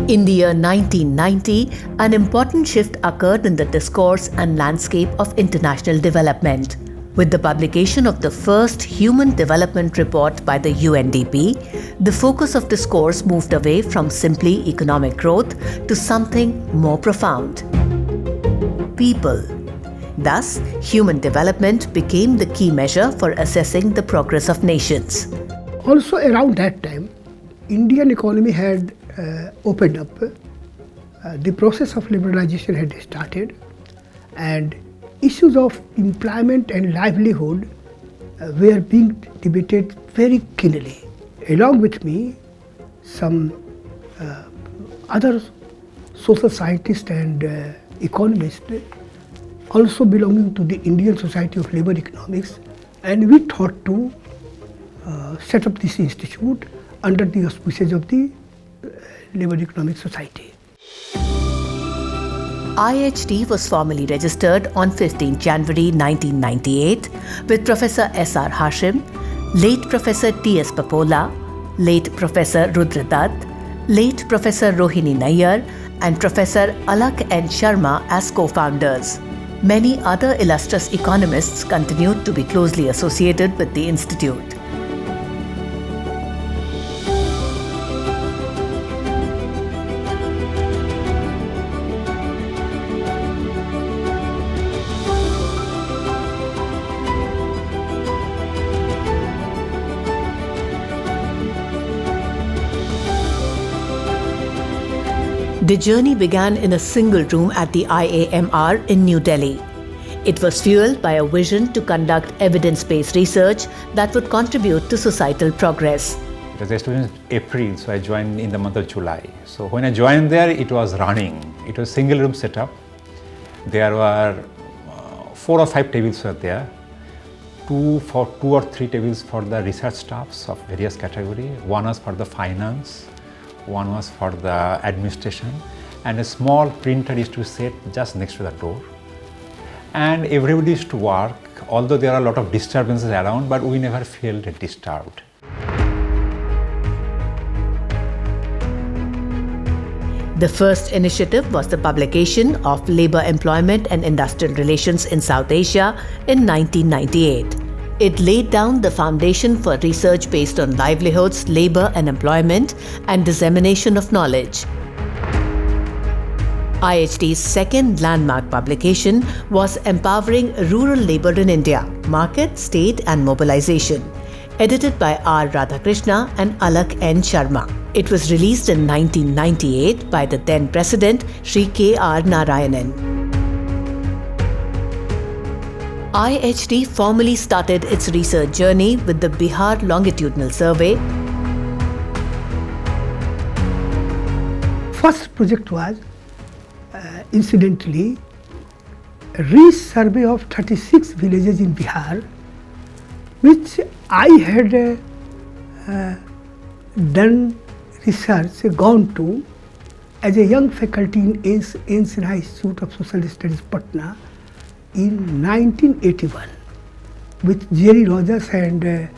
In the year 1990, an important shift occurred in the discourse and landscape of international development. With the publication of the first Human Development Report by the UNDP, the focus of discourse moved away from simply economic growth to something more profound: people. Thus, human development became the key measure for assessing the progress of nations. Also around that time, Indian economy had opened up. The process of liberalization had started, and issues of employment and livelihood were being debated very keenly. Along with me, some other social scientists and economists also belonging to the Indian Society of Labour Economics, and we thought to set up this institute under the auspices of the Labour Economic Society. IHD was formally registered on 15 January 1998 with Professor S.R. Hashim, late Professor T.S. Papola, late Professor Rudra Dutt, late Professor Rohini Nayyar, and Professor Alak N. Sharma as co-founders. Many other illustrious economists continued to be closely associated with the institute. The journey began in a single room at the IAMR in New Delhi. It was fueled by a vision to conduct evidence-based research that would contribute to societal progress. It was a student April, so I joined in the month of July. So when I joined there, it was running. It was single room setup. There were 4 or 5 tables were there. 2 or 3 tables for the research staffs of various category. One was for the finance. One was for the administration, and a small printer is to sit just next to the door. And everybody used to work, although there are a lot of disturbances around, but we never felt disturbed. The first initiative was the publication of Labour, Employment and Industrial Relations in South Asia in 1998. It laid down the foundation for research based on livelihoods, labour and employment, and dissemination of knowledge. IHD's second landmark publication was Empowering Rural Labour in India, Market, State and Mobilization, edited by R. Radhakrishna and Alak N. Sharma. It was released in 1998 by the then President, Sri K. R. Narayanan. IHD formally started its research journey with the Bihar Longitudinal Survey. First project was, incidentally, a re-survey of 36 villages in Bihar, which I had done research, gone to as a young faculty in Ancient Institute of Social Studies, Patna, in 1981 with Jerry Rogers and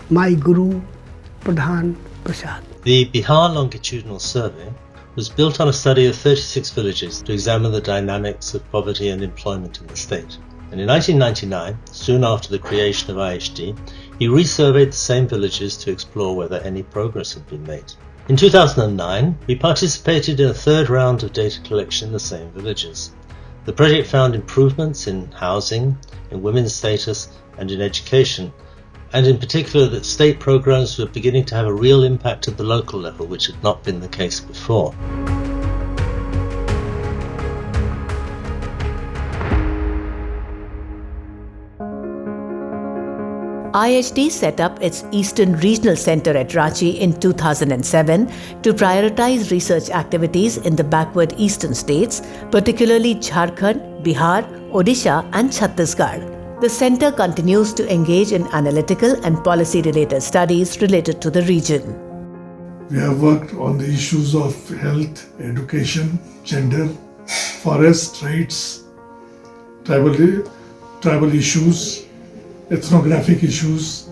my guru Pradhan Prasad. The Bihar Longitudinal Survey was built on a study of 36 villages to examine the dynamics of poverty and employment in the state. And in 1999, soon after the creation of IHD, he resurveyed the same villages to explore whether any progress had been made. In 2009, we participated in a third round of data collection in the same villages. The project found improvements in housing, in women's status and in education, and in particular that state programs were beginning to have a real impact at the local level, which had not been the case before. IHD set up its Eastern Regional Centre at Ranchi in 2007 to prioritize research activities in the backward eastern states, particularly Jharkhand, Bihar, Odisha and Chhattisgarh. The centre continues to engage in analytical and policy-related studies related to the region. We have worked on the issues of health, education, gender, forest rights, tribal issues, ethnographic issues.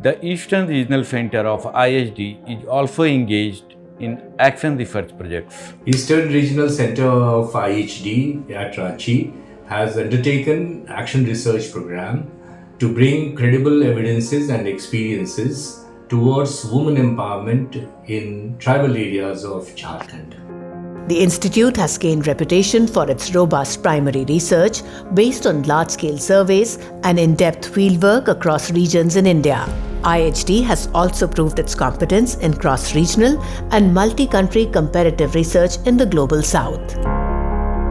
The Eastern Regional Center of IHD is also engaged in action research projects. Eastern Regional Center of IHD at Ranchi has undertaken action research program to bring credible evidences and experiences towards women empowerment in tribal areas of Jharkhand. The institute has gained reputation for its robust primary research based on large-scale surveys and in-depth fieldwork across regions in India. IHD has also proved its competence in cross-regional and multi-country comparative research in the Global South.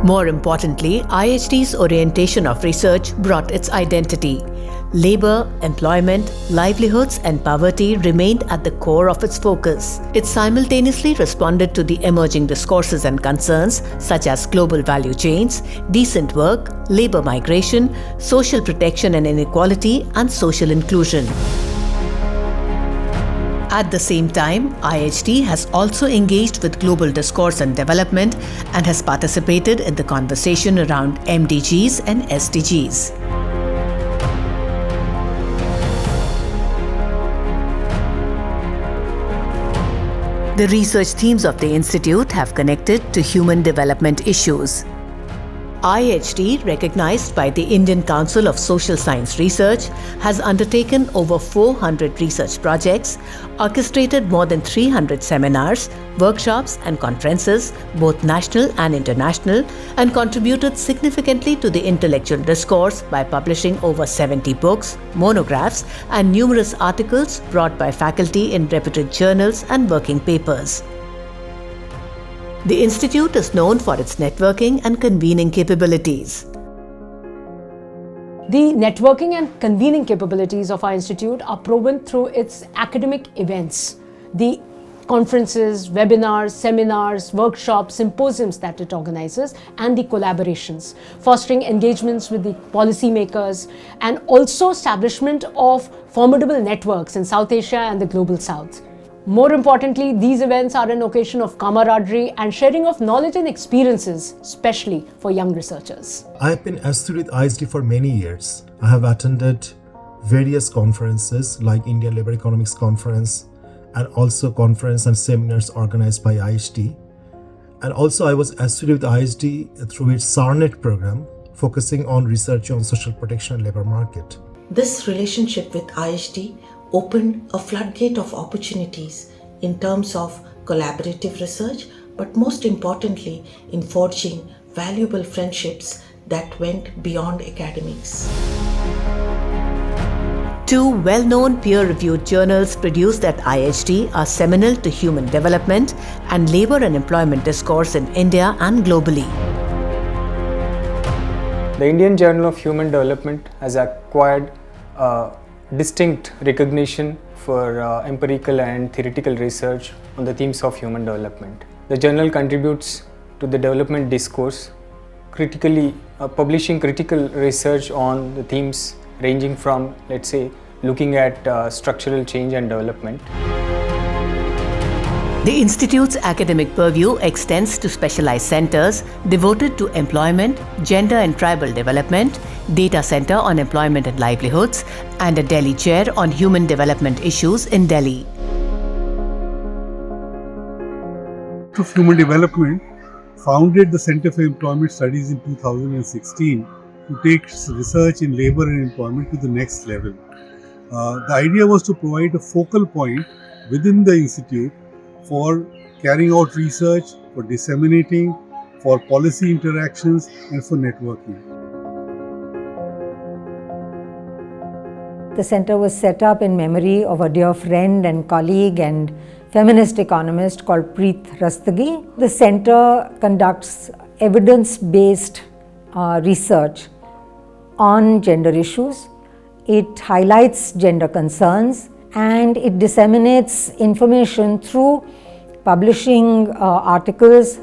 More importantly, IHD's orientation of research brought its identity. Labor, employment, livelihoods and poverty remained at the core of its focus. It simultaneously responded to the emerging discourses and concerns such as global value chains, decent work, labor migration, social protection and inequality, and social inclusion. At the same time, IHD has also engaged with global discourse and development and has participated in the conversation around MDGs and SDGs. The research themes of the Institute have connected to human development issues. IHD, recognized by the Indian Council of Social Science Research, has undertaken over 400 research projects, orchestrated more than 300 seminars, workshops and conferences, both national and international, and contributed significantly to the intellectual discourse by publishing over 70 books, monographs, and numerous articles brought by faculty in reputed journals and working papers. The institute is known for its networking and convening capabilities. The networking and convening capabilities of our institute are proven through its academic events, the conferences, webinars, seminars, workshops, symposiums that it organizes, and the collaborations, fostering engagements with the policymakers, and also establishment of formidable networks in South Asia and the Global South. More importantly, these events are an occasion of camaraderie and sharing of knowledge and experiences, especially for young researchers. I have been associated with IHD for many years. I have attended various conferences like India Labour Economics Conference and also conference and seminars organized by IHD. And also I was associated with IHD through its SARNET program, focusing on research on social protection and labour market. This relationship with IHD opened a floodgate of opportunities in terms of collaborative research, but most importantly in forging valuable friendships that went beyond academics. Two well-known peer-reviewed journals produced at IHD are seminal to human development and labor and employment discourse in India and globally. The Indian Journal of Human Development has acquired distinct recognition for empirical and theoretical research on the themes of human development. The journal contributes to the development discourse, publishing critical research on the themes ranging from, let's say, looking at structural change and development. The Institute's academic purview extends to specialized centers devoted to employment, gender and tribal development, data center on employment and livelihoods, and a Delhi chair on human development issues in Delhi. Of Human Development founded the Center for Employment Studies in 2016 to take research in labor and employment to the next level. The idea was to provide a focal point within the institute for carrying out research, for disseminating, for policy interactions, and for networking. The center was set up in memory of a dear friend and colleague and feminist economist called Preet Rastagi. The center conducts evidence-based research on gender issues. It highlights gender concerns and it disseminates information through publishing articles.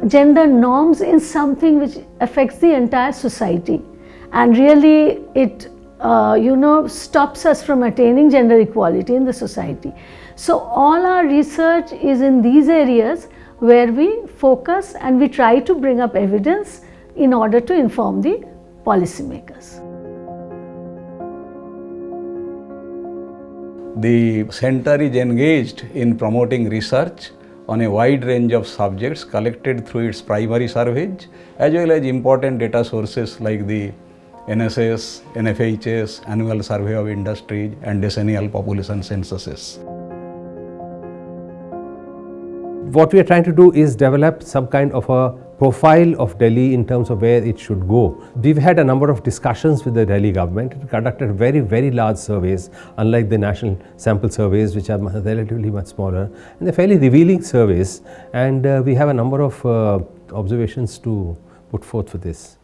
Gender norms is something which affects the entire society, and really it stops us from attaining gender equality in the society. So all our research is in these areas where we focus and we try to bring up evidence in order to inform the policymakers. The center is engaged in promoting research on a wide range of subjects collected through its primary surveys, as well as important data sources like the NSS, NFHS, Annual Survey of Industries, and decennial population censuses. What we are trying to do is develop some kind of a profile of Delhi in terms of where it should go. We've had a number of discussions with the Delhi government. It conducted very large surveys, unlike the national sample surveys, which are relatively much smaller, and they're fairly revealing surveys, and we have a number of observations to put forth for this.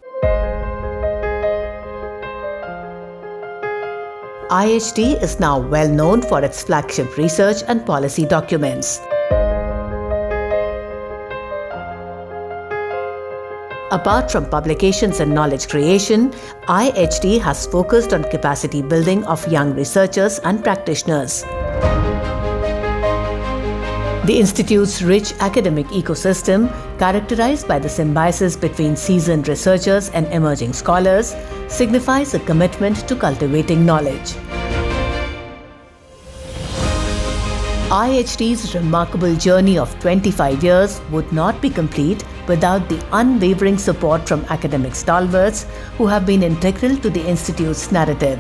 IHD is now well known for its flagship research and policy documents. Apart from publications and knowledge creation, IHD has focused on capacity building of young researchers and practitioners. The Institute's rich academic ecosystem, characterized by the symbiosis between seasoned researchers and emerging scholars, signifies a commitment to cultivating knowledge. IHD's remarkable journey of 25 years would not be complete without the unwavering support from academic stalwarts who have been integral to the Institute's narrative.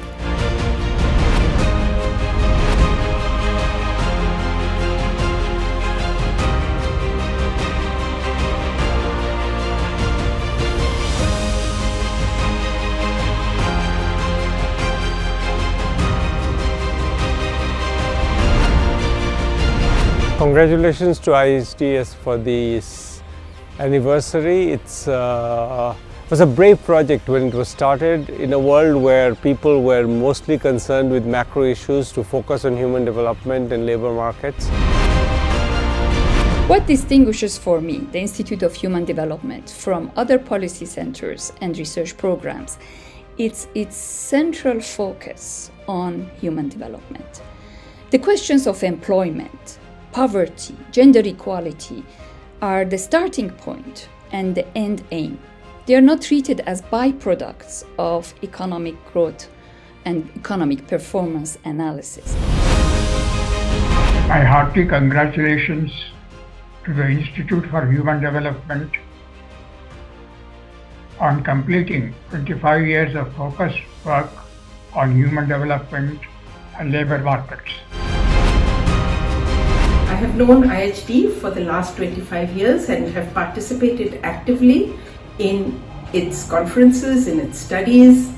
Congratulations to IHDS for this anniversary. It was a brave project when it was started in a world where people were mostly concerned with macro issues to focus on human development and labor markets. What distinguishes for me the Institute of Human Development from other policy centers and research programs is its central focus on human development. The questions of employment, poverty, gender equality are the starting point and the end aim. They are not treated as byproducts of economic growth and economic performance analysis. My hearty congratulations to the Institute for Human Development on completing 25 years of focused work on human development and labor markets. I have known IHD for the last 25 years and have participated actively in its conferences, in its studies,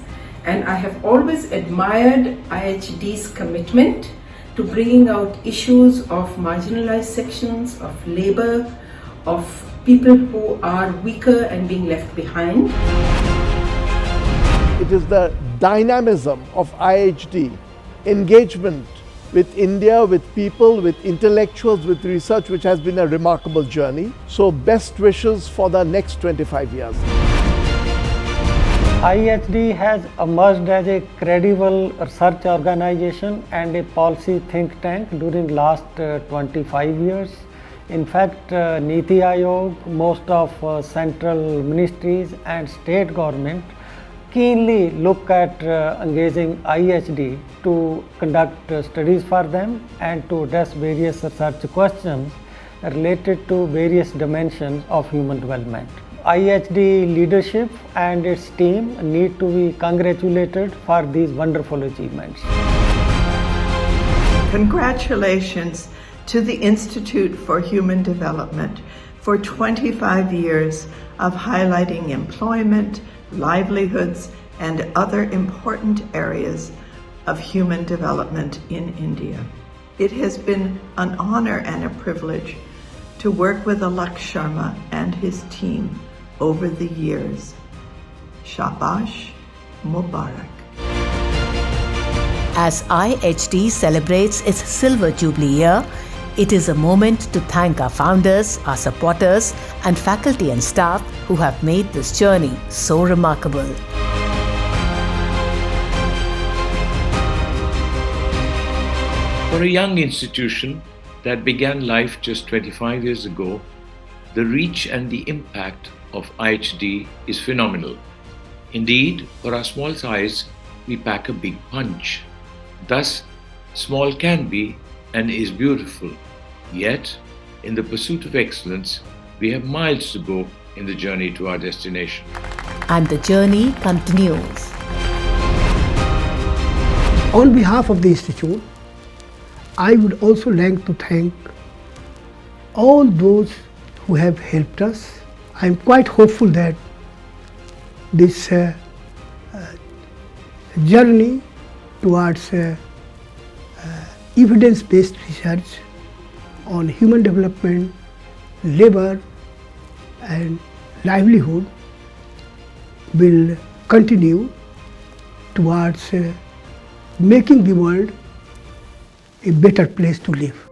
and I have always admired IHD's commitment to bringing out issues of marginalized sections, of labor, of people who are weaker and being left behind. It is the dynamism of IHD, engagement with India, with people, with intellectuals, with research, which has been a remarkable journey. So best wishes for the next 25 years. IHD has emerged as a credible research organization and a policy think tank during last 25 years. In fact, Niti Aayog, most of central ministries and state government keenly look at engaging IHD to conduct studies for them and to address various research questions related to various dimensions of human development. IHD leadership and its team need to be congratulated for these wonderful achievements. Congratulations to the Institute for Human Development for 25 years of highlighting employment, livelihoods, and other important areas of human development in India. It has been an honor and a privilege to work with Alak Sharma and his team over the years. Shabash Mubarak. As IHD celebrates its Silver Jubilee year, it is a moment to thank our founders, our supporters, and faculty and staff who have made this journey so remarkable. For a young institution that began life just 25 years ago, the reach and the impact of IHD is phenomenal. Indeed, for our small size, we pack a big punch. Thus, Small can be and is beautiful, yet, in the pursuit of excellence, we have miles to go in the journey to our destination. And the journey continues. On behalf of the Institute, I would also like to thank all those who have helped us. I am quite hopeful that this journey towards evidence-based research on human development, labor and livelihood will continue towards making the world a better place to live.